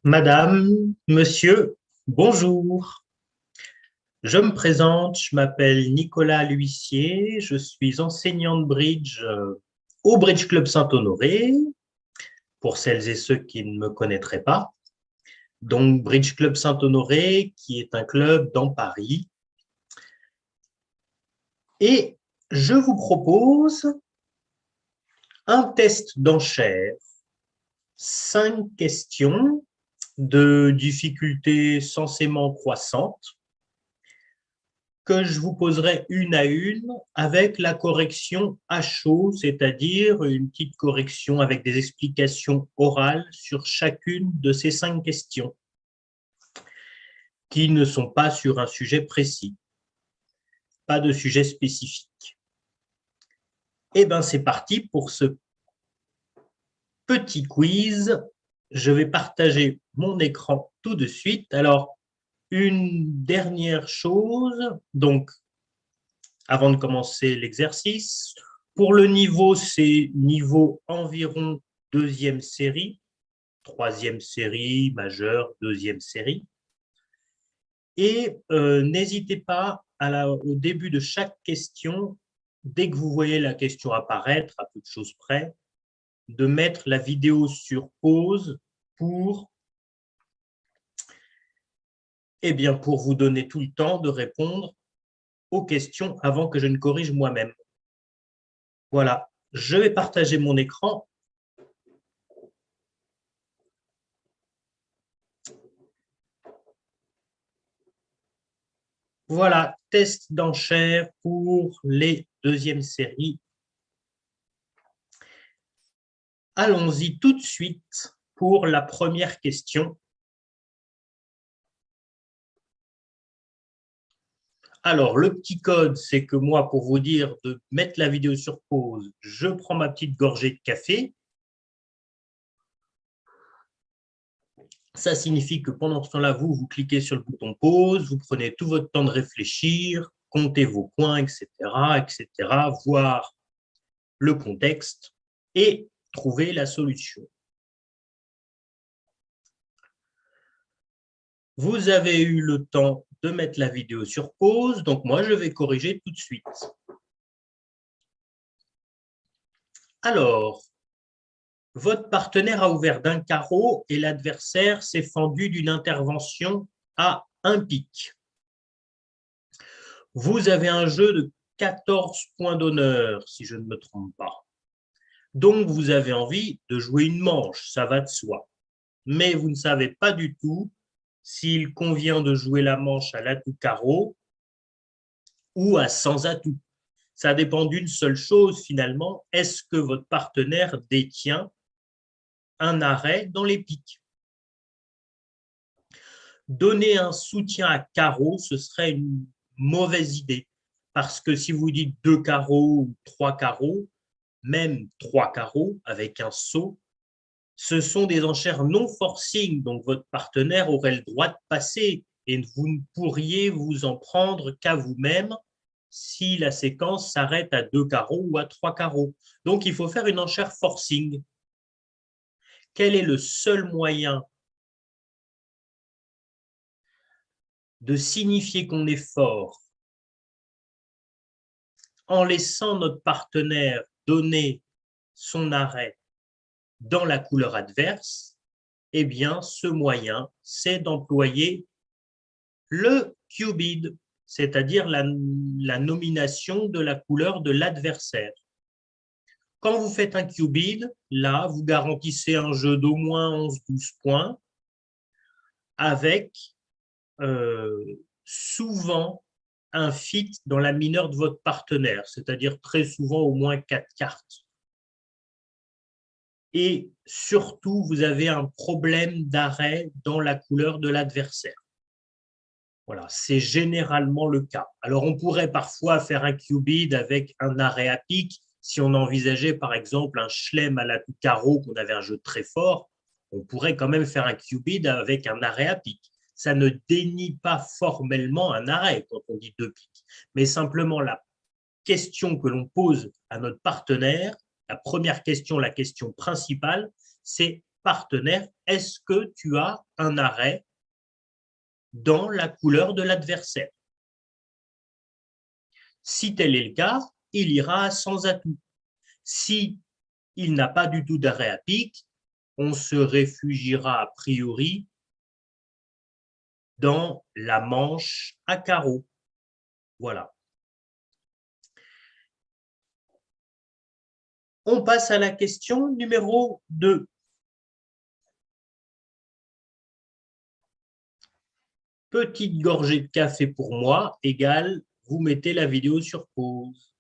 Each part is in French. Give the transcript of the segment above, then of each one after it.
Madame, monsieur, bonjour. Je me présente, je m'appelle Nicolas L'Huissier, je suis enseignant de bridge au Bridge Club Saint-Honoré, pour celles et ceux qui ne me connaîtraient pas. Donc, Bridge Club Saint-Honoré, qui est un club dans Paris. Et je vous propose un test d'enchères, 5 questions de difficulté censément croissante, que je vous poserai une à une avec la correction à chaud, c'est-à-dire une petite correction avec des explications orales sur chacune de ces 5 questions qui ne sont pas sur un sujet précis, pas de sujet spécifique. Et bien, c'est parti pour ce petit quiz. Je vais partager mon écran tout de suite. Alors, une dernière chose, donc avant de commencer l'exercice. Pour le niveau, c'est niveau environ deuxième série, troisième série majeure, deuxième série. Et n'hésitez pas au début de chaque question, dès que vous voyez la question apparaître, à peu de choses près, de mettre la vidéo sur pause pour, pour vous donner tout le temps de répondre aux questions avant que je ne corrige moi-même. Voilà, je vais partager mon écran. Voilà, test d'enchères pour les deuxièmes séries. Allons-y tout de suite pour la première question. Alors, le petit code, c'est que moi, pour vous dire de mettre la vidéo sur pause, je prends ma petite gorgée de café. Ça signifie que pendant ce temps-là, vous cliquez sur le bouton pause, vous prenez tout votre temps de réfléchir, comptez vos points, etc., voir le contexte et trouver la solution. Vous avez eu le temps de mettre la vidéo sur pause, donc moi, je vais corriger tout de suite. Alors, votre partenaire a ouvert d'un carreau et l'adversaire s'est fendu d'une intervention à un pic. Vous avez un jeu de 14 points d'honneur, si je ne me trompe pas. Donc, vous avez envie de jouer une manche, ça va de soi. Mais vous ne savez pas du tout s'il convient de jouer la manche à l'atout carreau ou à sans atout. Ça dépend d'une seule chose finalement, est-ce que votre partenaire détient un arrêt dans les piques? Donner un soutien à carreau, ce serait une mauvaise idée, parce que si vous dites 2 carreaux ou 3 carreaux, même 3 carreaux avec un saut, ce sont des enchères non forcing, donc votre partenaire aurait le droit de passer et vous ne pourriez vous en prendre qu'à vous-même si la séquence s'arrête à 2 carreaux ou à 3 carreaux. Donc, il faut faire une enchère forcing. Quel est le seul moyen de signifier qu'on est fort en laissant notre partenaire donner son arrêt dans la couleur adverse? Eh bien, ce moyen, c'est d'employer le Q-bid, c'est-à-dire la nomination de la couleur de l'adversaire. Quand vous faites un Q-bid, là, vous garantissez un jeu d'au moins 11-12 points avec souvent un fit dans la mineure de votre partenaire, c'est-à-dire très souvent au moins 4 cartes. Et surtout, vous avez un problème d'arrêt dans la couleur de l'adversaire. Voilà, c'est généralement le cas. Alors, on pourrait parfois faire un Q-bid avec un arrêt à pique. Si on envisageait, par exemple, un Schlem à la carreau, qu'on avait un jeu très fort, on pourrait quand même faire un Q-bid avec un arrêt à pique. Ça ne dénie pas formellement un arrêt quand on dit 2 piques, mais simplement la question que l'on pose à notre partenaire, la première question, la question principale, c'est partenaire, est-ce que tu as un arrêt dans la couleur de l'adversaire? Si tel est le cas, il ira sans atout. Si il n'a pas du tout d'arrêt à pique, on se réfugiera a priori dans la manche à carreaux. Voilà. On passe à la question numéro 2. Petite gorgée de café pour moi égale, vous mettez la vidéo sur pause.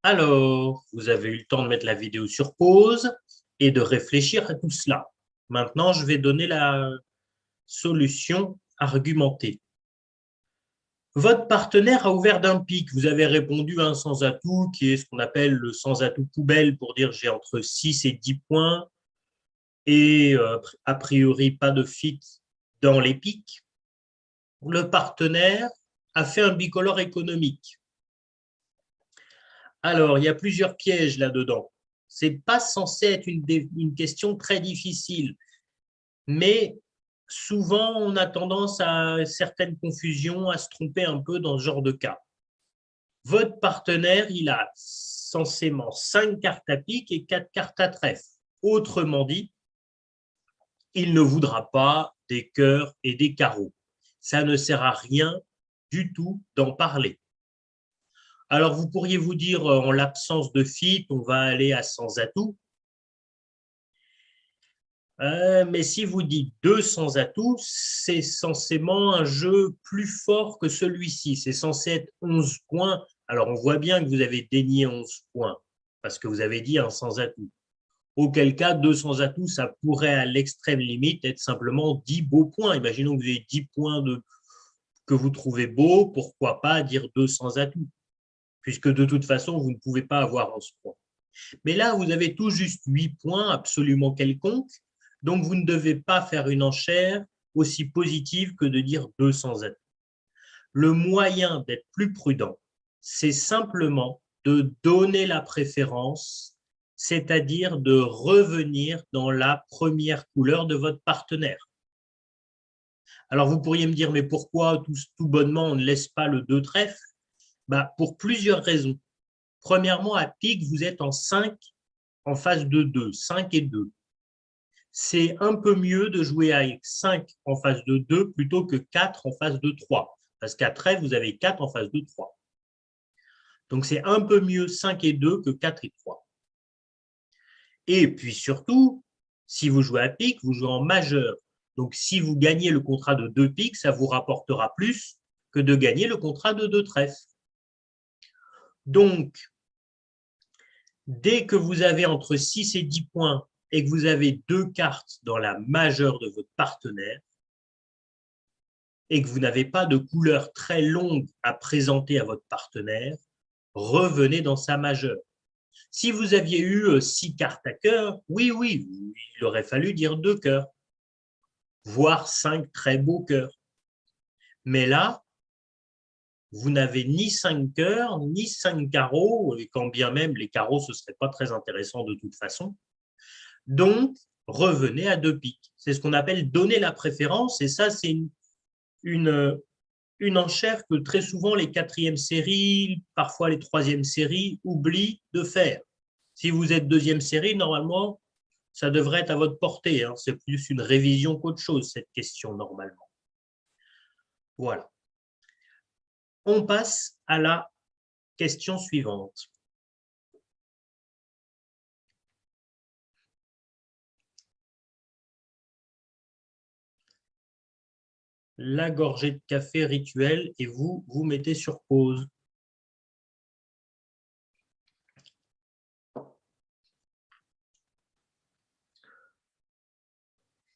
Alors, vous avez eu le temps de mettre la vidéo sur pause et de réfléchir à tout cela. Maintenant, je vais donner la solution argumentée. Votre partenaire a ouvert d'un pic. Vous avez répondu à un sans atout qui est ce qu'on appelle le sans atout poubelle pour dire j'ai entre 6 et 10 points et a priori pas de fit dans les pics. Le partenaire a fait un bicolore économique. Alors, il y a plusieurs pièges là-dedans. Ce n'est pas censé être une question très difficile, mais souvent, on a tendance à certaines confusions, à se tromper un peu dans ce genre de cas. Votre partenaire, il a censément 5 cartes à pique et 4 cartes à trèfle. Autrement dit, il ne voudra pas des cœurs et des carreaux. Ça ne sert à rien du tout d'en parler. Alors, vous pourriez vous dire, en l'absence de fit, on va aller à sans atout. Mais si vous dites 2 sans atout, c'est censément un jeu plus fort que celui-ci. C'est censé être 11 points. Alors, on voit bien que vous avez dénié 11 points parce que vous avez dit un sans atout. Auquel cas, 2 sans atout, ça pourrait à l'extrême limite être simplement 10 beaux points. Imaginons que vous avez 10 points que vous trouvez beaux, pourquoi pas dire 2 sans atout? Puisque de toute façon, vous ne pouvez pas avoir 11 points. Mais là, vous avez tout juste 8 points absolument quelconques, donc vous ne devez pas faire une enchère aussi positive que de dire 2 sans atout. Le moyen d'être plus prudent, c'est simplement de donner la préférence, c'est-à-dire de revenir dans la première couleur de votre partenaire. Alors, vous pourriez me dire, mais pourquoi tout bonnement on ne laisse pas le 2 trèfle? Pour plusieurs raisons. Premièrement, à pique, vous êtes en 5 en face de 2, 5 et 2. C'est un peu mieux de jouer avec 5 en face de 2 plutôt que 4 en face de 3. Parce qu'à trèfle, vous avez 4 en face de 3. Donc, c'est un peu mieux 5 et 2 que 4 et 3. Et puis surtout, si vous jouez à pique, vous jouez en majeur. Donc, si vous gagnez le contrat de 2 piques, ça vous rapportera plus que de gagner le contrat de 2 trèfles. Donc, dès que vous avez entre 6 et 10 points et que vous avez 2 cartes dans la majeure de votre partenaire et que vous n'avez pas de couleur très longue à présenter à votre partenaire, revenez dans sa majeure. Si vous aviez eu 6 cartes à cœur, oui, il aurait fallu dire 2 cœurs, voire 5 très beaux cœurs. Mais là, vous n'avez ni 5 cœurs, ni 5 carreaux, et quand bien même les carreaux, ce ne serait pas très intéressant de toute façon. Donc, revenez à 2 piques. C'est ce qu'on appelle donner la préférence, et ça, c'est une enchère que très souvent les 4e séries, parfois les 3e séries, oublient de faire. Si vous êtes 2e série, normalement, ça devrait être à votre portée. C'est plus une révision qu'autre chose, cette question, normalement. Voilà. On passe à la question suivante. La gorgée de café rituelle et vous mettez sur pause.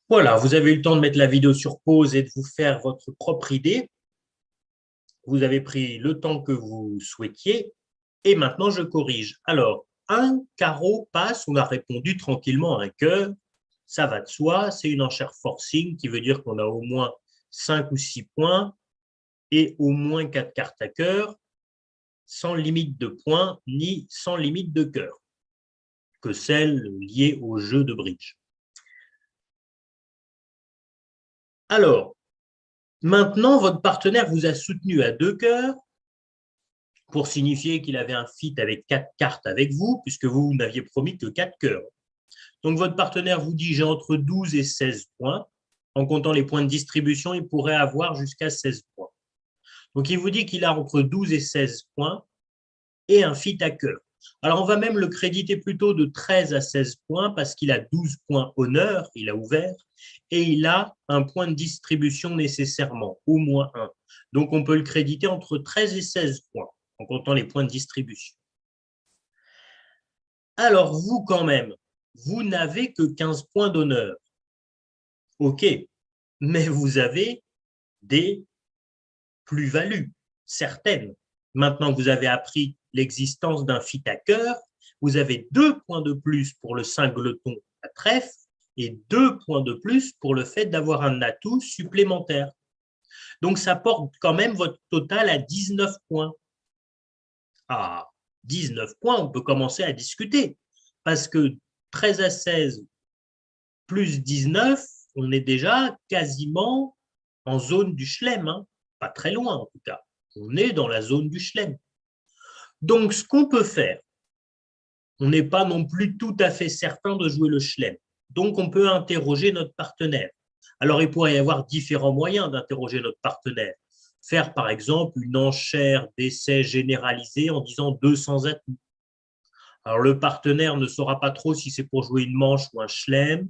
Voilà, vous avez eu le temps de mettre la vidéo sur pause et de vous faire votre propre idée. Vous avez pris le temps que vous souhaitiez et maintenant je corrige. Alors, un carreau passe, on a répondu tranquillement à un cœur. ça va de soi, c'est une enchère forcing qui veut dire qu'on a au moins 5 ou 6 points et au moins 4 cartes à cœur, sans limite de points ni sans limite de cœur, que celles liées au jeu de bridge. Alors, maintenant, votre partenaire vous a soutenu à 2 cœurs pour signifier qu'il avait un fit avec 4 cartes avec vous, puisque vous n'aviez promis que 4 cœurs. Donc, votre partenaire vous dit « j'ai entre 12 et 16 points ». En comptant les points de distribution, il pourrait avoir jusqu'à 16 points. Donc, il vous dit qu'il a entre 12 et 16 points et un fit à cœur. Alors, on va même le créditer plutôt de 13 à 16 points parce qu'il a 12 points honneur, il a ouvert, et il a un point de distribution nécessairement, au moins un. Donc, on peut le créditer entre 13 et 16 points en comptant les points de distribution. Alors, vous, quand même, vous n'avez que 15 points d'honneur. OK, mais vous avez des plus-values, certaines. Maintenant que vous avez appris l'existence d'un fit à cœur, vous avez 2 points de plus pour le singleton à trèfle et 2 points de plus pour le fait d'avoir un atout supplémentaire. Donc, ça porte quand même votre total à 19 points. À 19 points, on peut commencer à discuter parce que 13 à 16 plus 19, on est déjà quasiment en zone du chelem, hein. Pas très loin en tout cas. On est dans la zone du chelem. Donc, ce qu'on peut faire, on n'est pas non plus tout à fait certain de jouer le chelem. Donc, on peut interroger notre partenaire. Alors, il pourrait y avoir différents moyens d'interroger notre partenaire. Faire, par exemple, une enchère d'essai généralisée en disant 200 atouts. Alors, le partenaire ne saura pas trop si c'est pour jouer une manche ou un chelem,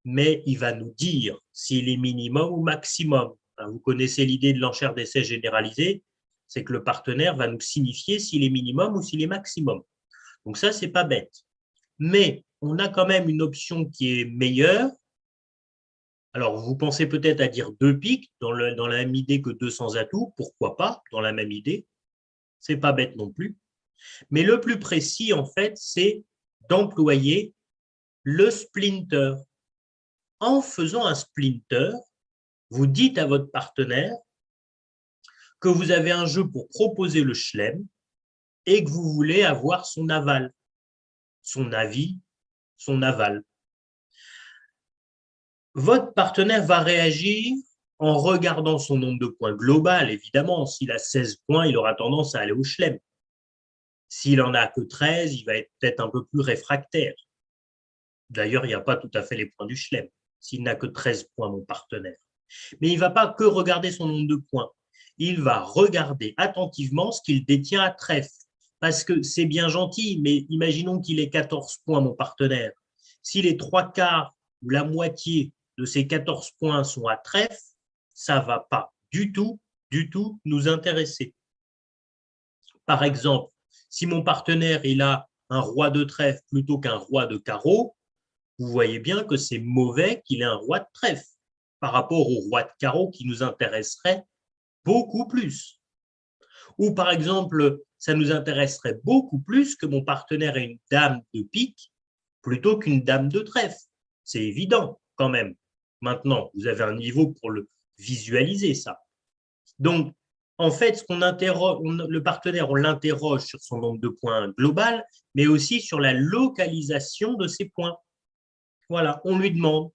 mais il va nous dire s'il est minimum ou maximum. Vous connaissez l'idée de l'enchère d'essai généralisée, c'est que le partenaire va nous signifier s'il est minimum ou s'il est maximum. Donc ça, c'est pas bête. Mais on a quand même une option qui est meilleure. Alors, vous pensez peut-être à dire 2 piques dans la même idée que 200 atouts. Pourquoi pas dans la même idée? C'est pas bête non plus. Mais le plus précis, en fait, c'est d'employer le splinter. En faisant un splinter, vous dites à votre partenaire que vous avez un jeu pour proposer le chelem et que vous voulez avoir son aval, son avis, son aval. Votre partenaire va réagir en regardant son nombre de points global, évidemment. S'il a 16 points, il aura tendance à aller au chelem. S'il en a que 13, il va être peut-être un peu plus réfractaire. D'ailleurs, il n'y a pas tout à fait les points du chelem. S'il n'a que 13 points, mon partenaire. Mais il ne va pas que regarder son nombre de points. Il va regarder attentivement ce qu'il détient à trèfle. Parce que c'est bien gentil, mais imaginons qu'il ait 14 points, mon partenaire. Si les 3/4 ou la moitié de ces 14 points sont à trèfle, ça ne va pas du tout nous intéresser. Par exemple, si mon partenaire il a un roi de trèfle plutôt qu'un roi de carreau, vous voyez bien que c'est mauvais qu'il ait un roi de trèfle par rapport au roi de carreau qui nous intéresserait beaucoup plus. Ou par exemple, ça nous intéresserait beaucoup plus que mon partenaire ait une dame de pique plutôt qu'une dame de trèfle. C'est évident quand même. Maintenant, vous avez un niveau pour le visualiser, ça. Donc, en fait, le partenaire, on l'interroge sur son nombre de points global, mais aussi sur la localisation de ces points. Voilà, on lui demande,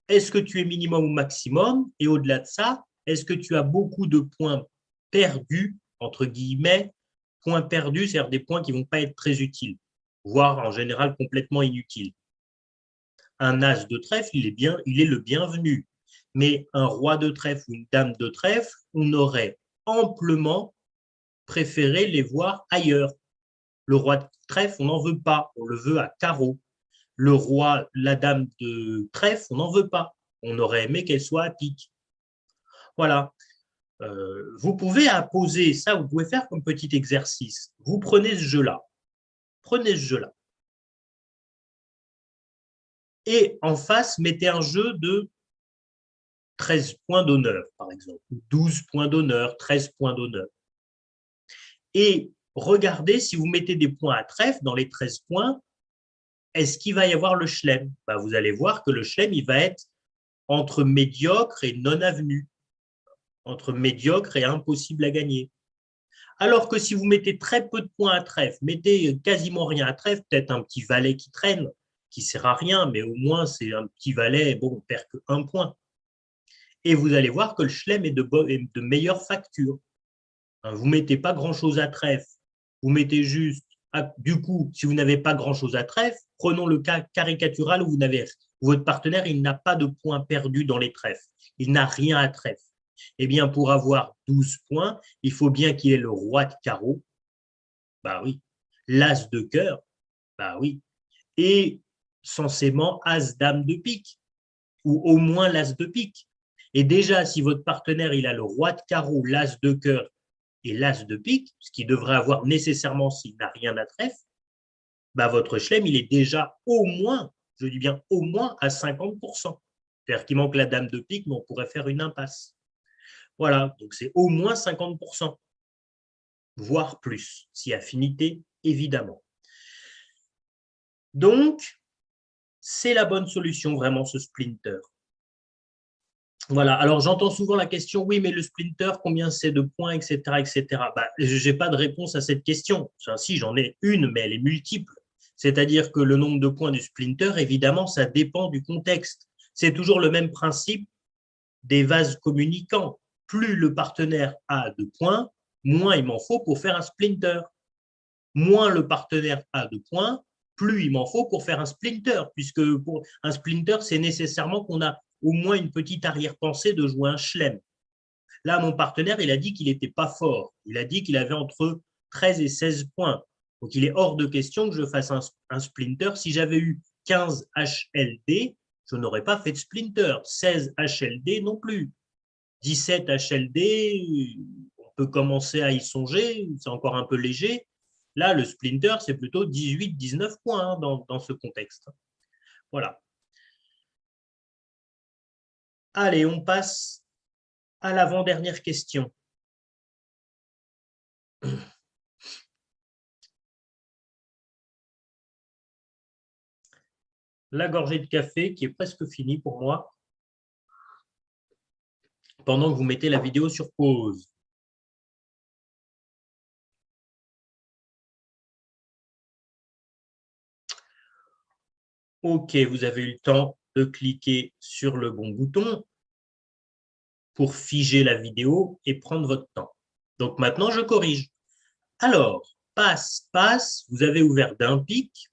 est-ce que tu es minimum ou maximum? Et au-delà de ça, est-ce que tu as beaucoup de points perdus, entre guillemets, points perdus, c'est-à-dire des points qui ne vont pas être très utiles, voire en général complètement inutiles. Un as de trèfle, il est le bienvenu. Mais un roi de trèfle ou une dame de trèfle, on aurait amplement préféré les voir ailleurs. Le roi de trèfle, on n'en veut pas, on le veut à carreau. Le roi, la dame de trèfle, on n'en veut pas. On aurait aimé qu'elle soit à pique. Voilà. Vous pouvez poser ça, vous pouvez faire comme petit exercice. Vous prenez ce jeu-là. Prenez ce jeu-là. Et en face, mettez un jeu de 13 points d'honneur, par exemple, 12 points d'honneur, 13 points d'honneur. Et regardez si vous mettez des points à trèfle dans les 13 points, est-ce qu'il va y avoir le chelem? Ben, vous allez voir que le chelem, il va être entre médiocre et non avenu, entre médiocre et impossible à gagner. Alors que si vous mettez très peu de points à trèfle, mettez quasiment rien à trèfle, peut-être un petit valet qui traîne, qui ne sert à rien, mais au moins c'est un petit valet, bon, on perd que 1 point. Et vous allez voir que le chelem est de meilleure facture. Vous ne mettez pas grand-chose à trèfle, vous mettez juste, du coup, si vous n'avez pas grand-chose à trèfle, prenons le cas caricatural où votre partenaire il n'a pas de points perdus dans les trèfles, il n'a rien à trèfle. Eh bien, pour avoir 12 points, il faut bien qu'il ait le roi de carreau, bah oui, l'as de cœur, bah oui, et censément as dame de pique, ou au moins l'as de pique. Et déjà, si votre partenaire il a le roi de carreau, l'as de cœur et l'as de pique, ce qu'il devrait avoir nécessairement s'il n'a rien à trèfle, bah votre chelem, il est déjà au moins, je dis bien au moins à 50%. C'est-à-dire qu'il manque la dame de pique, mais on pourrait faire une impasse. Voilà, donc c'est au moins 50%, voire plus, si affinité, évidemment. Donc, c'est la bonne solution, vraiment, ce splinter. Voilà, alors j'entends souvent la question, oui, mais le splinter, combien c'est de points, etc., etc. Bah, je n'ai pas de réponse à cette question. Enfin, si, j'en ai une, mais elle est multiple. C'est-à-dire que le nombre de points du splinter, évidemment, ça dépend du contexte. C'est toujours le même principe des vases communicants. Plus le partenaire a de points, moins il m'en faut pour faire un splinter. Moins le partenaire a de points, plus il m'en faut pour faire un splinter, puisque pour un splinter, c'est nécessairement qu'on a au moins une petite arrière-pensée de jouer un chelem. Là, mon partenaire, il a dit qu'il n'était pas fort. Il a dit qu'il avait entre 13 et 16 points. Donc, il est hors de question que je fasse un splinter. Si j'avais eu 15 HLD, je n'aurais pas fait de splinter. 16 HLD non plus. 17 HLD, on peut commencer à y songer, c'est encore un peu léger. Là, le splinter, c'est plutôt 18-19 points dans ce contexte. Voilà. Allez, on passe à l'avant-dernière question. La gorgée de café qui est presque finie pour moi pendant que vous mettez la vidéo sur pause. OK, vous avez eu le temps de cliquer sur le bon bouton pour figer la vidéo et prendre votre temps. Donc maintenant, je corrige. Alors, passe, passe, vous avez ouvert d'un pic,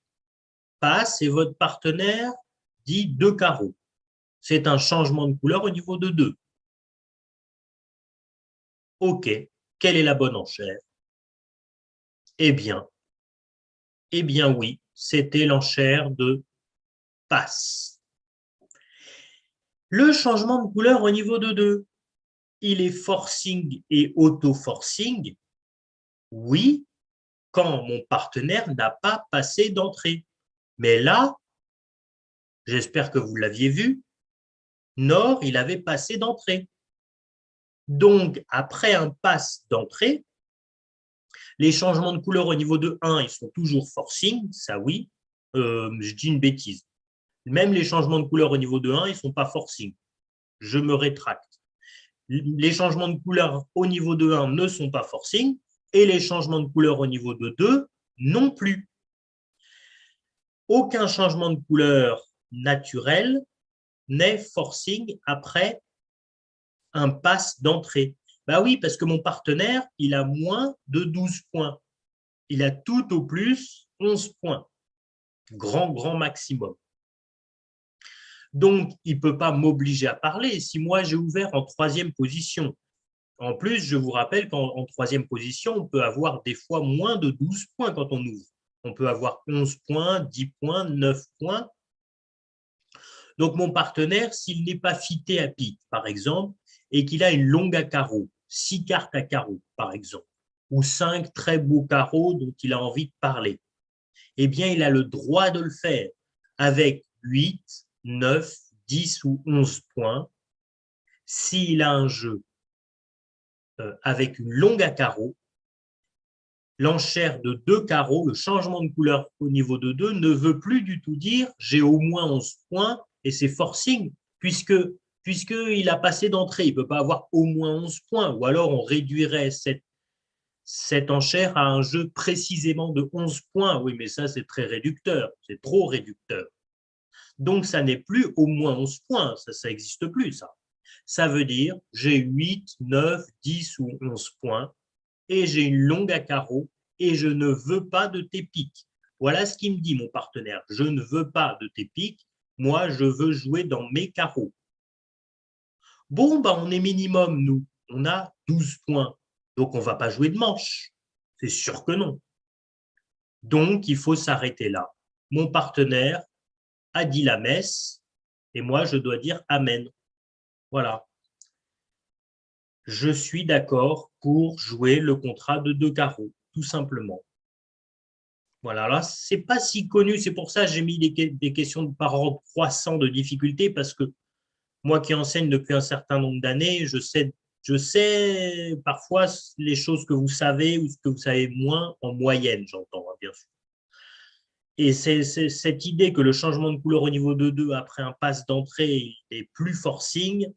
passe et votre partenaire dit 2 carreaux. C'est un changement de couleur au niveau de 2. OK, quelle est la bonne enchère? Eh bien oui, c'était l'enchère de passe. Le changement de couleur au niveau de 2, il est forcing et auto-forcing, oui, quand mon partenaire n'a pas passé d'entrée. Mais là, j'espère que vous l'aviez vu, Nord, il avait passé d'entrée. Donc, après un pass d'entrée, les changements de couleur au niveau de 1, ils sont toujours forcing, ça oui, je dis une bêtise. Même les changements de couleur au niveau de 1, ils ne sont pas forcing. Je me rétracte. Les changements de couleur au niveau de 1 ne sont pas forcing et les changements de couleur au niveau de 2 non plus. Aucun changement de couleur naturel n'est forcing après un pass d'entrée. Bah oui, parce que mon partenaire, il a moins de 12 points. Il a tout au plus 11 points. Grand maximum. Donc, il ne peut pas m'obliger à parler si moi j'ai ouvert en 3e position. En plus, je vous rappelle qu'en 3e position, on peut avoir des fois moins de 12 points quand on ouvre. On peut avoir 11 points, 10 points, 9 points. Donc, mon partenaire, s'il n'est pas fité à pique, par exemple, et qu'il a une longue à carreau, 6 cartes à carreau, par exemple, ou 5 très beaux carreaux dont il a envie de parler, eh bien, il a le droit de le faire avec 8, 9, 10 ou 11 points s'il a un jeu avec une longue à carreau l'enchère de 2 carreaux, le changement de couleur au niveau de 2 ne veut plus du tout dire j'ai au moins 11 points et c'est forcing, puisqu'il a passé d'entrée. Il ne peut pas avoir au moins 11 points, ou alors on réduirait cette enchère à un jeu précisément de 11 points. Oui, mais ça, c'est très réducteur, c'est trop réducteur. Donc, ça n'est plus au moins 11 points, ça n'existe plus, ça. Ça veut dire j'ai 8, 9, 10 ou 11 points et j'ai une longue à carreaux et je ne veux pas de tes piques. Voilà ce qu'il me dit, mon partenaire. Je ne veux pas de tes piques, moi, je veux jouer dans mes carreaux. Bon, bah, on est minimum, nous. On a 12 points. Donc, on ne va pas jouer de manche. C'est sûr que non. Donc, il faut s'arrêter là. Mon partenaire a dit la messe et moi, je dois dire Amen. Voilà. Je suis d'accord pour jouer le contrat de 2 carreaux, tout simplement. Voilà, là, c'est pas si connu, c'est pour ça que j'ai mis des questions par ordre croissant de difficulté, parce que moi qui enseigne depuis un certain nombre d'années, je sais parfois les choses que vous savez ou ce que vous savez moins en moyenne, j'entends, bien sûr. Et c'est cette idée que le changement de couleur au niveau de 2 après un pass d'entrée est plus forcing,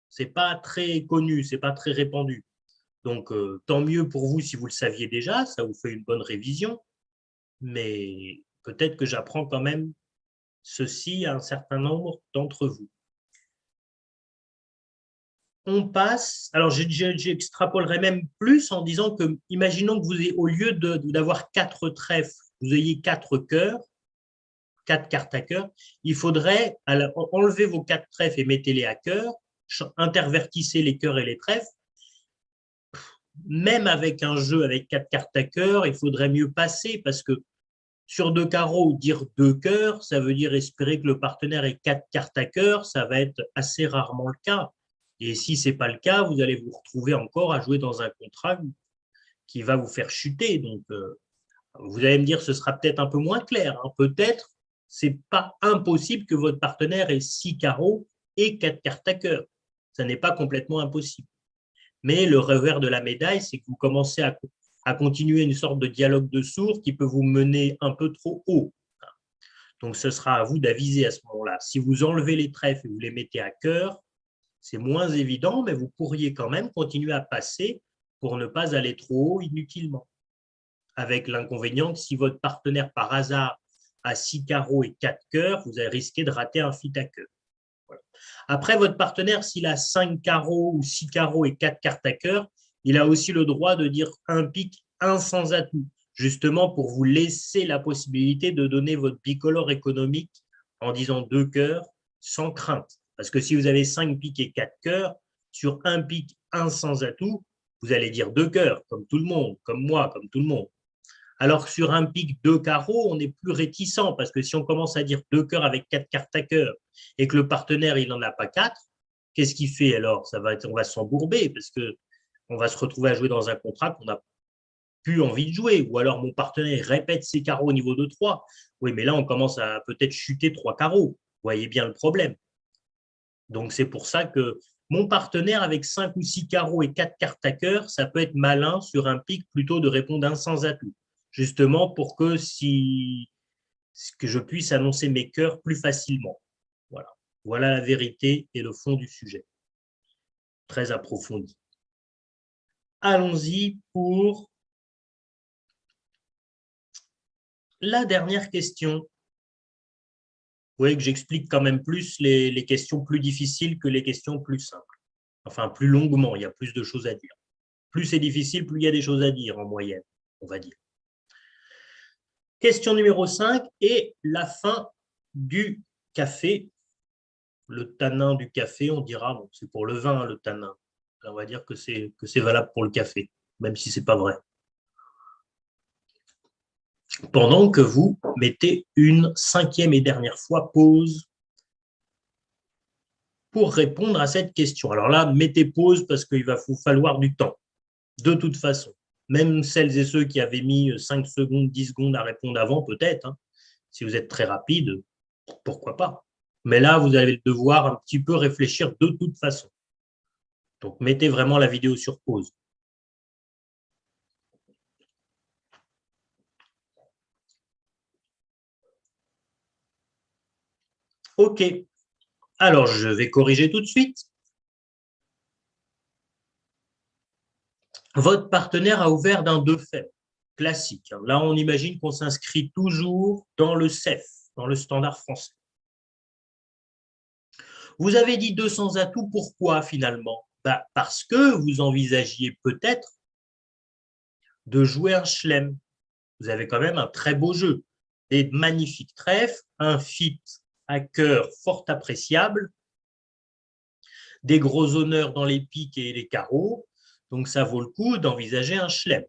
c'est pas très connu, c'est pas très répandu. Donc, tant mieux pour vous si vous le saviez déjà, ça vous fait une bonne révision, mais peut-être que j'apprends quand même ceci à un certain nombre d'entre vous. On passe, alors j'extrapolerai même plus en disant que, imaginons que vous ayez, au lieu d'avoir 4 trèfles, vous ayez 4 cœurs, 4 cartes à cœur, il faudrait enlever vos 4 trèfles et mettez-les à cœur, intervertissez les cœurs et les trèfles. Même avec un jeu avec 4 cartes à cœur, il faudrait mieux passer, parce que sur 2 carreaux, dire 2 cœurs, ça veut dire espérer que le partenaire ait 4 cartes à cœur, ça va être assez rarement le cas. Et si ce n'est pas le cas, vous allez vous retrouver encore à jouer dans un contrat qui va vous faire chuter. Donc, vous allez me dire, ce sera peut-être un peu moins clair. Hein. Peut-être, ce n'est pas impossible que votre partenaire ait 6 carreaux et 4 cartes à cœur. Ça n'est pas complètement impossible. Mais le revers de la médaille, c'est que vous commencez à continuer une sorte de dialogue de sourds qui peut vous mener un peu trop haut. Donc, ce sera à vous d'aviser à ce moment-là. Si vous enlevez les trèfles et vous les mettez à cœur, c'est moins évident, mais vous pourriez quand même continuer à passer pour ne pas aller trop haut inutilement. Avec l'inconvénient que si votre partenaire, par hasard, a 6 carreaux et 4 cœurs, vous allez risquer de rater un fit à cœur. Voilà. Après, votre partenaire, s'il a 5 carreaux ou 6 carreaux et 4 cartes à cœur, il a aussi le droit de dire un pic, un sans atout, justement pour vous laisser la possibilité de donner votre bicolore économique en disant 2 cœurs sans crainte. Parce que si vous avez 5 piques et 4 cœurs, sur un pic, un sans atout, vous allez dire 2 cœurs, comme tout le monde, comme moi, comme tout le monde. Alors que sur un pic 2 carreaux, on est plus réticent, parce que si on commence à dire 2 cœurs avec 4 cartes à cœur et que le partenaire il n'en a pas 4, qu'est-ce qu'il fait alors? On va s'embourber, parce qu'on va se retrouver à jouer dans un contrat qu'on n'a plus envie de jouer. Ou alors mon partenaire répète ses carreaux au niveau de 3. Oui, mais là, on commence à peut-être chuter 3 carreaux. Vous voyez bien le problème. Donc, c'est pour ça que mon partenaire avec 5 ou 6 carreaux et 4 cartes à cœur, ça peut être malin sur un pic plutôt de répondre un sans atout. Justement pour que, que je puisse annoncer mes cœurs plus facilement. Voilà. Voilà la vérité et le fond du sujet. Très approfondi. Allons-y pour la dernière question. Vous voyez que j'explique quand même plus les questions plus difficiles que les questions plus simples. Enfin, plus longuement, il y a plus de choses à dire. Plus c'est difficile, plus il y a des choses à dire en moyenne, on va dire. Question numéro 5 et la fin du café. Le tanin du café, on dira, bon, c'est pour le vin, le tanin. On va dire que c'est valable pour le café, même si ce n'est pas vrai. Pendant que vous mettez une 5e et dernière fois pause pour répondre à cette question. Alors là, mettez pause parce qu'il va vous falloir du temps, de toute façon. Même celles et ceux qui avaient mis 5 secondes, 10 secondes à répondre avant, peut-être, hein. Si vous êtes très rapide, pourquoi pas. Mais là, vous allez devoir un petit peu réfléchir de toute façon. Donc, mettez vraiment la vidéo sur pause. OK. Alors, je vais corriger tout de suite. Votre partenaire a ouvert d'un 2 faible, classique. Là, on imagine qu'on s'inscrit toujours dans le CEF, dans le standard français. Vous avez dit 200 atouts, pourquoi finalement? Parce que vous envisagiez peut-être de jouer un chelem. Vous avez quand même un très beau jeu, des magnifiques trèfles, un fit à cœur fort appréciable, des gros honneurs dans les piques et les carreaux, donc ça vaut le coup d'envisager un chelem.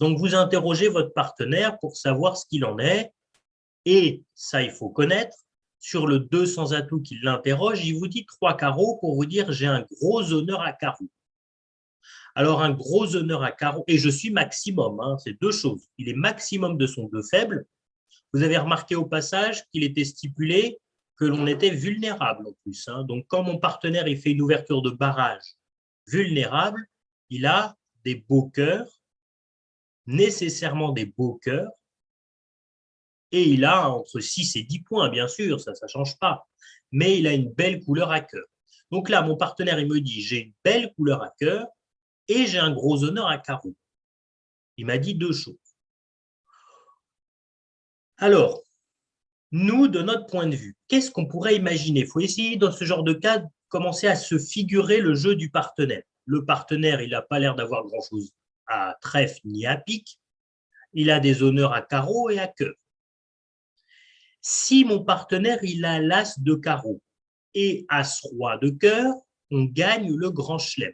Donc vous interrogez votre partenaire pour savoir ce qu'il en est, et ça il faut connaître, sur le 200 atouts qui l'interroge, il vous dit 3 carreaux pour vous dire j'ai un gros honneur à carreau. Alors un gros honneur à carreau, et je suis maximum, hein, c'est deux choses, il est maximum de son 2 faible. Vous avez remarqué au passage qu'il était stipulé que l'on était vulnérable en plus, hein. Donc quand mon partenaire il fait une ouverture de barrage vulnérable, il a des beaux cœurs, nécessairement des beaux cœurs, et il a entre 6 et 10 points, bien sûr, ça ne change pas, mais il a une belle couleur à cœur. Donc là, mon partenaire, il me dit, j'ai une belle couleur à cœur et j'ai un gros honneur à carreau. Il m'a dit deux choses. Alors, nous, de notre point de vue, qu'est-ce qu'on pourrait imaginer? Il faut essayer, dans ce genre de cas, de commencer à se figurer le jeu du partenaire. Le partenaire, il n'a pas l'air d'avoir grand-chose à trèfle ni à pique. Il a des honneurs à carreau et à cœur. Si mon partenaire, il a l'as de carreau et as-roi de cœur, on gagne le grand chelem.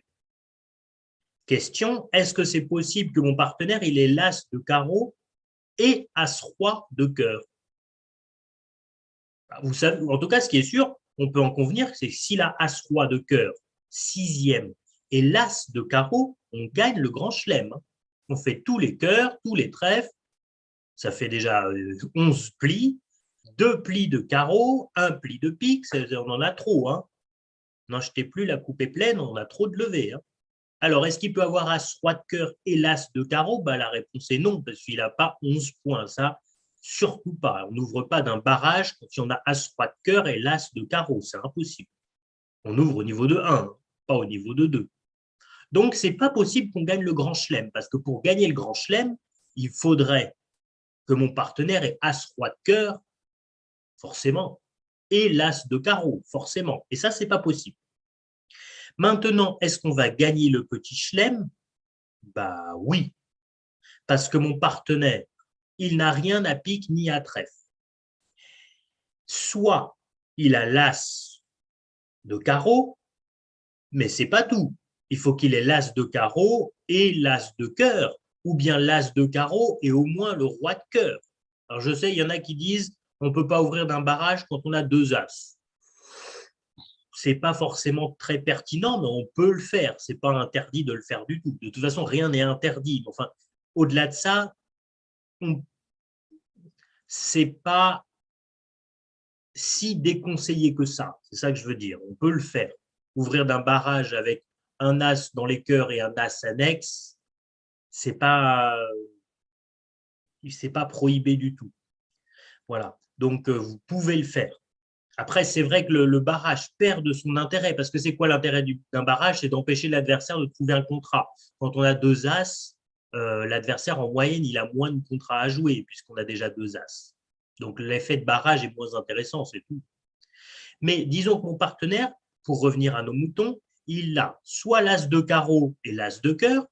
Question, est-ce que c'est possible que mon partenaire, il ait l'as de carreau et as-roi de cœur? Vous savez, en tout cas, ce qui est sûr, on peut en convenir, c'est que s'il a as-roi de cœur, sixième, et l'as de carreau, on gagne le grand chelem. On fait tous les cœurs, tous les trèfles, ça fait déjà 11 plis, 2 plis de carreau, un pli de pique, on en a trop. Hein. N'en jetez plus, la coupe est pleine, on a trop de levées. Hein. Alors, est-ce qu'il peut avoir as-roi de cœur et l'as de carreau? La réponse est non, parce qu'il n'a pas 11 points. Ça, surtout pas. On n'ouvre pas d'un barrage si on a as-roi de cœur et l'as de carreau. C'est impossible. On ouvre au niveau de 1, pas au niveau de 2. Donc, ce n'est pas possible qu'on gagne le grand chelem, parce que pour gagner le grand chelem, il faudrait que mon partenaire ait as-roi de cœur, forcément, et l'as de carreau, forcément. Et ça, ce n'est pas possible. Maintenant, est-ce qu'on va gagner le petit chelem? Oui, parce que mon partenaire, il n'a rien à pique ni à trèfle. Soit il a l'as de carreau, mais c'est pas tout. Il faut qu'il ait l'as de carreau et l'as de cœur, ou bien l'as de carreau et au moins le roi de cœur. Alors je sais, il y en a qui disent on ne peut pas ouvrir d'un barrage quand on a deux as. C'est pas forcément très pertinent, mais on peut le faire. C'est pas interdit de le faire du tout. De toute façon, rien n'est interdit. Enfin, au-delà de ça, c'est pas si déconseillé que ça. C'est ça que je veux dire. On peut le faire. Ouvrir d'un barrage avec un as dans les cœurs et un as annexe, c'est pas prohibé du tout. Voilà. Donc vous pouvez le faire. Après, c'est vrai que le barrage perd de son intérêt, parce que c'est quoi l'intérêt d'un barrage? C'est d'empêcher l'adversaire de trouver un contrat. Quand on a deux as, l'adversaire, en moyenne, il a moins de contrats à jouer, puisqu'on a déjà deux as. Donc l'effet de barrage est moins intéressant, c'est tout. Mais disons que mon partenaire, pour revenir à nos moutons, il a soit l'as de carreau et l'as de cœur,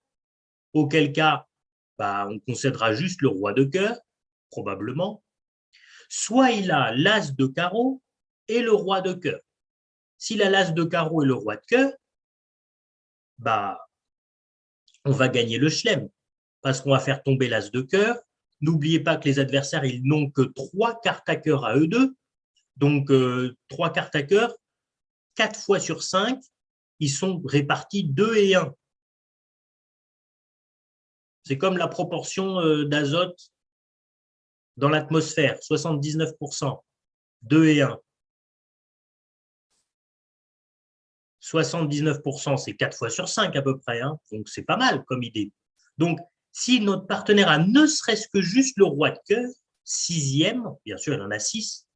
auquel cas, on concédera juste le roi de cœur, probablement. Soit il a l'as de carreau et le roi de cœur. S'il a l'as de carreau et le roi de cœur, on va gagner le chelem, parce qu'on va faire tomber l'as de cœur. N'oubliez pas que les adversaires, ils n'ont que 3 cartes à cœur à eux deux. Donc, 3 cartes à cœur, 4 fois sur 5, ils sont répartis 2 et 1. C'est comme la proportion d'azote dans l'atmosphère, 79%, 2 et 1. 79%, c'est 4 fois sur 5 à peu près, hein, donc c'est pas mal comme idée. Donc, si notre partenaire a ne serait-ce que juste le roi de cœur, sixième, bien sûr, il en a 6,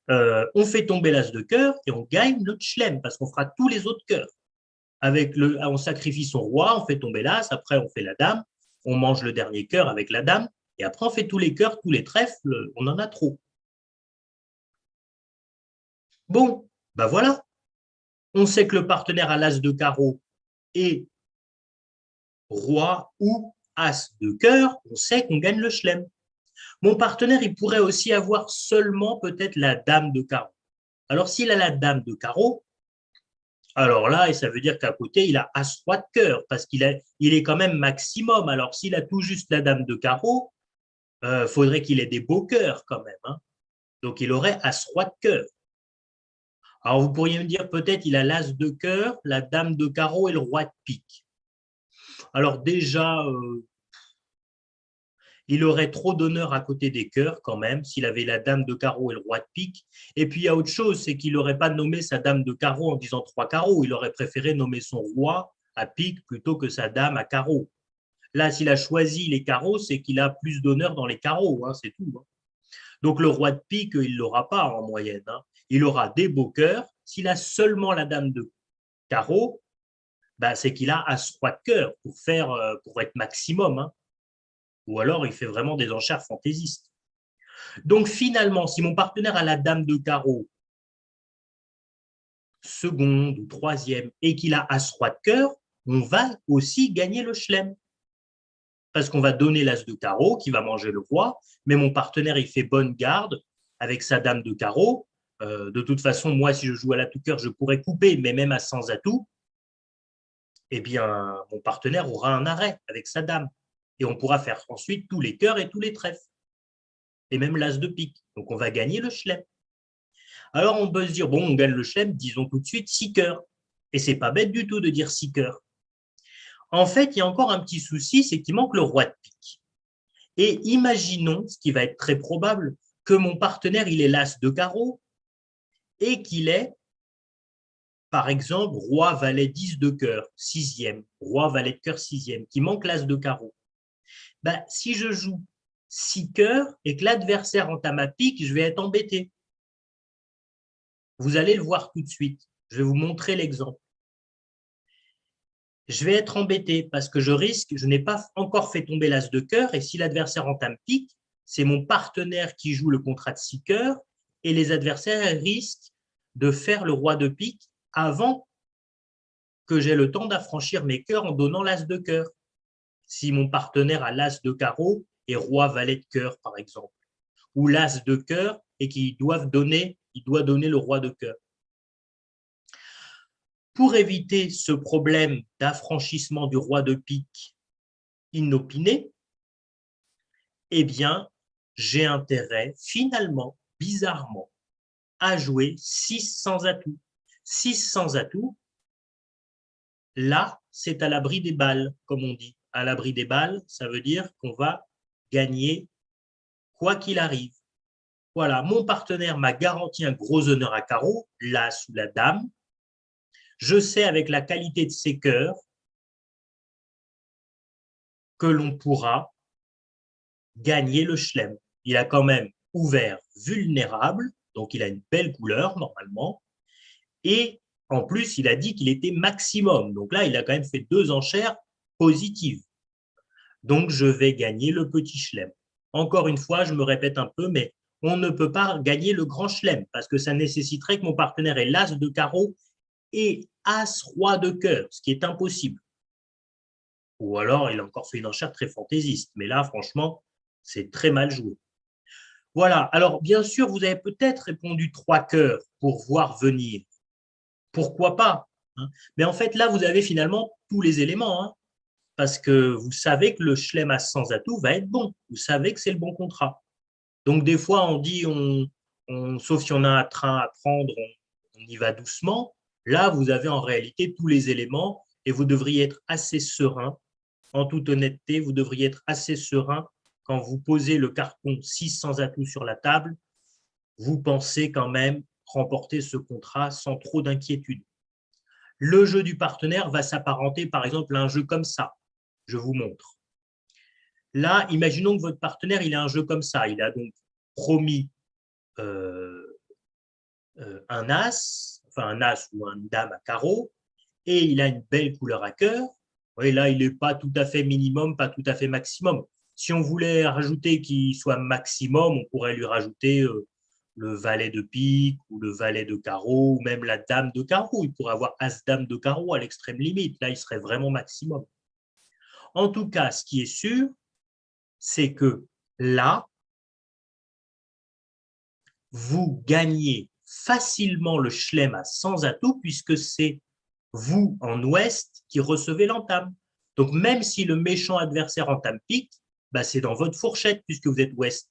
on fait tomber l'as de cœur et on gagne notre chelem parce qu'on fera tous les autres cœurs. On sacrifie son roi, on fait tomber l'as, après on fait la dame, on mange le dernier cœur avec la dame, et après on fait tous les cœurs, tous les trèfles, on en a trop. Bon, ben voilà, on sait que le partenaire a l'as de carreau et roi ou as de cœur, on sait qu'on gagne le chelem. Mon partenaire, il pourrait aussi avoir seulement peut-être la dame de carreau. Alors s'il a la dame de carreau, alors là, et ça veut dire qu'à côté, il a as-roi de cœur, parce il est quand même maximum. Alors s'il a tout juste la dame de carreau, faudrait qu'il ait des beaux cœurs quand même, hein. Donc il aurait as-roi de cœur. Alors vous pourriez me dire peut-être il a l'as de cœur, la dame de carreau et le roi de pique. Alors déjà, il aurait trop d'honneur à côté des cœurs quand même, s'il avait la dame de carreau et le roi de pique. Et puis il y a autre chose, c'est qu'il n'aurait pas nommé sa dame de carreau en disant 3 carreaux, il aurait préféré nommer son roi à pique plutôt que sa dame à carreau. Là, s'il a choisi les carreaux, c'est qu'il a plus d'honneur dans les carreaux, hein, c'est tout, hein. Donc le roi de pique, il ne l'aura pas en moyenne, hein. Il aura des beaux cœurs. S'il a seulement la dame de carreau, bah, c'est qu'il a as-roi de cœur pour être maximum, hein. Ou alors il fait vraiment des enchères fantaisistes. Donc finalement, si mon partenaire a la dame de carreau, seconde ou troisième, et qu'il a as-roi de cœur, on va aussi gagner le chelem. Parce qu'on va donner l'as de carreau qui va manger le roi, mais mon partenaire, il fait bonne garde avec sa dame de carreau. De toute façon, moi, si je joue à la tout cœur, je pourrais couper, mais même à sans atout, eh bien, mon partenaire aura un arrêt avec sa dame. Et on pourra faire ensuite tous les cœurs et tous les trèfles. Et même l'as de pique. Donc, on va gagner le chelem. Alors, on peut se dire, bon, on gagne le chelem, disons tout de suite 6 cœurs. Et c'est pas bête du tout de dire 6 cœurs. En fait, il y a encore un petit souci, c'est qu'il manque le roi de pique. Et imaginons, ce qui va être très probable, que mon partenaire, il est l'as de carreau et qu'il est, par exemple, roi, valet, 10 de cœur, sixième, roi, valet de cœur, sixième, qui manque l'as de carreau. Ben, si je joue 6 cœurs et que l'adversaire entame à pique, je vais être embêté. Vous allez le voir tout de suite. Je vais vous montrer l'exemple. Je vais être embêté parce que je n'ai pas encore fait tomber l'as de cœur et si l'adversaire entame pique, c'est mon partenaire qui joue le contrat de 6 cœurs et les adversaires risquent de faire le roi de pique avant que j'ai le temps d'affranchir mes cœurs en donnant l'as de cœur. Si mon partenaire a l'as de carreau et roi valet de cœur, par exemple, ou l'as de cœur et il doit donner le roi de cœur. Pour éviter ce problème d'affranchissement du roi de pique inopiné, eh bien, j'ai intérêt, finalement, bizarrement, à jouer 6 sans atout. 6 sans atout, là, c'est à l'abri des balles, comme on dit. À l'abri des balles, ça veut dire qu'on va gagner quoi qu'il arrive. Voilà, mon partenaire m'a garanti un gros honneur à carreau, l'as ou la dame. Je sais avec la qualité de ses cœurs que l'on pourra gagner le chelem. Il a quand même ouvert vulnérable, donc il a une belle couleur normalement, et en plus il a dit qu'il était maximum, donc là il a quand même fait 2 enchères positives. Donc je vais gagner le petit chelem. Encore une fois, je me répète un peu, mais on ne peut pas gagner le grand chelem parce que ça nécessiterait que mon partenaire ait l'as de carreau et as roi de cœur, ce qui est impossible. Ou alors il a encore fait une enchère très fantaisiste, mais là franchement, c'est très mal joué. Voilà, alors bien sûr, vous avez peut-être répondu 3 cœurs pour voir venir. Pourquoi pas, hein? Mais en fait, là, vous avez finalement tous les éléments, hein, parce que vous savez que le chelem à sans atout va être bon. Vous savez que c'est le bon contrat. Donc, des fois, on dit, sauf si on a un train à prendre, on y va doucement. Là, vous avez en réalité tous les éléments et vous devriez être assez serein. En toute honnêteté, vous devriez être assez serein quand vous posez le carton 6 sans atout sur la table. Vous pensez quand même remporter ce contrat sans trop d'inquiétude. Le jeu du partenaire va s'apparenter par exemple à un jeu comme ça. Je vous montre. Là, imaginons que votre partenaire il a un jeu comme ça. Il a donc promis un as, enfin un as ou une dame à carreau, et il a une belle couleur à cœur. Oui, là, il n'est pas tout à fait minimum, pas tout à fait maximum. Si on voulait rajouter qu'il soit maximum, on pourrait lui rajouter le valet de pique ou le valet de carreau ou même la dame de carreau. Il pourrait avoir as-dame de carreau à l'extrême limite. Là, il serait vraiment maximum. En tout cas, ce qui est sûr, c'est que là, vous gagnez facilement le chelem à 100 atouts puisque c'est vous, en ouest, qui recevez l'entame. Donc, même si le méchant adversaire entame pique, bah, c'est dans votre fourchette puisque vous êtes ouest.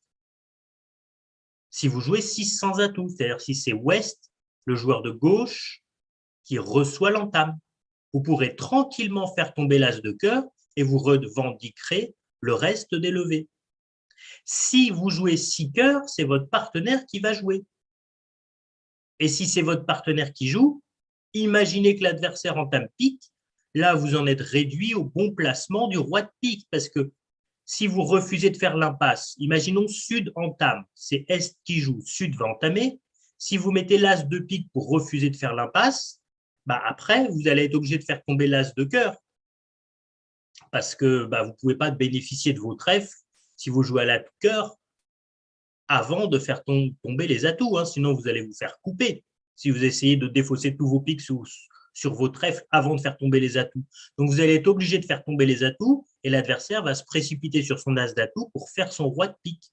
Si vous jouez 600 atouts, c'est-à-dire si c'est ouest, le joueur de gauche qui reçoit l'entame, vous pourrez tranquillement faire tomber l'as de cœur et vous revendiquerez le reste des levées. Si vous jouez 6 cœurs, c'est votre partenaire qui va jouer. Et si c'est votre partenaire qui joue, imaginez que l'adversaire entame pique, là vous en êtes réduit au bon placement du roi de pique, parce que si vous refusez de faire l'impasse, imaginons Sud entame, c'est Est qui joue, Sud va entamer, si vous mettez l'as de pique pour refuser de faire l'impasse, bah après vous allez être obligé de faire tomber l'as de cœur, parce que bah, vous ne pouvez pas bénéficier de vos trèfles si vous jouez à la cœur avant de faire tomber les atouts, hein, sinon vous allez vous faire couper si vous essayez de défausser tous vos pics sur vos trèfles avant de faire tomber les atouts. Donc vous allez être obligé de faire tomber les atouts et l'adversaire va se précipiter sur son as d'atouts pour faire son roi de pique.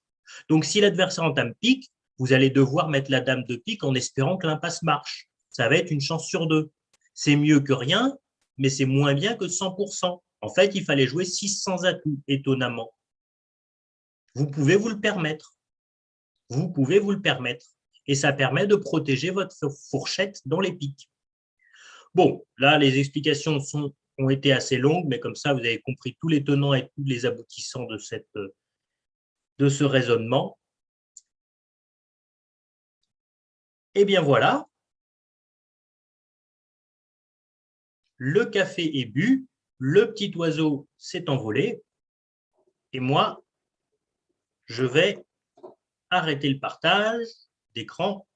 Donc si l'adversaire entame pique, vous allez devoir mettre la dame de pique en espérant que l'impasse marche. Ça va être une chance sur deux. C'est mieux que rien, mais c'est moins bien que 100%. En fait, il fallait jouer 600 atouts, étonnamment. Vous pouvez vous le permettre. Vous pouvez vous le permettre. Et ça permet de protéger votre fourchette dans les pics. Bon, là, les explications ont été assez longues, mais comme ça, vous avez compris tous les tenants et tous les aboutissants de ce raisonnement. Et bien voilà, le café est bu, le petit oiseau s'est envolé, et moi, je vais arrêter le partage d'écran.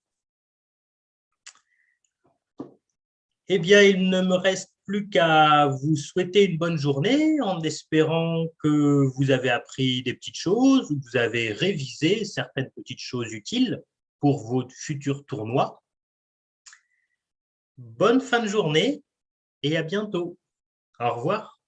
Eh bien, il ne me reste plus qu'à vous souhaiter une bonne journée en espérant que vous avez appris des petites choses ou que vous avez révisé certaines petites choses utiles pour vos futurs tournois. Bonne fin de journée et à bientôt. Au revoir.